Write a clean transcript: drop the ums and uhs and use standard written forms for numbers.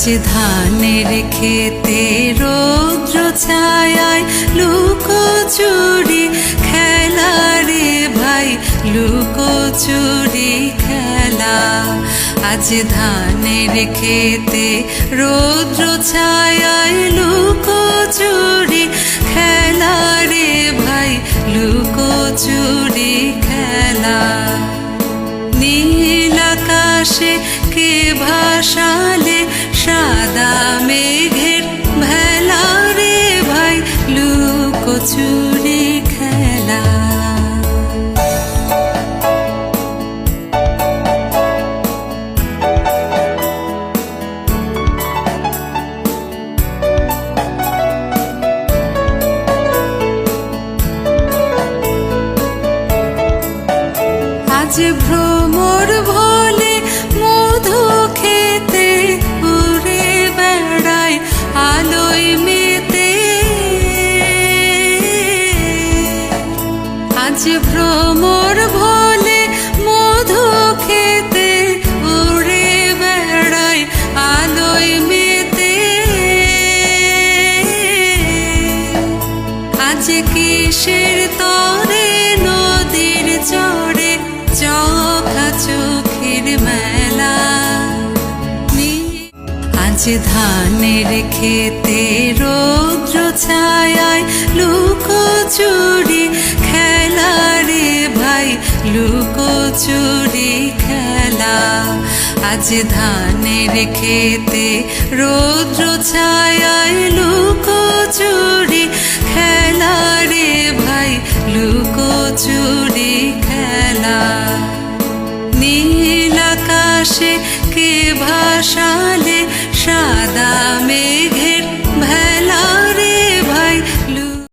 আজ ধানের খেতে রৌদ্র ছায়ায় লুকোচুরি খেলা রে ভাই, লুকোচুরি খেলা। আজ ধানের খেতে রৌদ্র ছায়ায় লুকোচুরি খেলা রে ভাই, লুকোচুরি খেলা। নীল আকাশে কে ভাসালে সাদা মেঘের ভেলা রে ভাই, লুকোচুরি খেলা। আজ ভ্রমর ভোলে মধু খেতে উড়ে বেড়ায় আলোয় মেতে। আজ ভ্রমর ভোলে মধু খেতে উড়ে বেড়ায় আলোয় মেতে। আজ কিসের তরে নদীর চড়ে চোখা চোখের মেলা। আজ ধানের খেতে রৌদ্র ছায়ায় লুকোচুরি খেলা রে ভাই, লুকোচুরি খেলা। আজ ধানের খেতে রৌদ্র ছায়ায় লুকোচুরি খেলা রে ভাই, লুকোচুরি খেলা। নীল আকাশে কে ভাসালে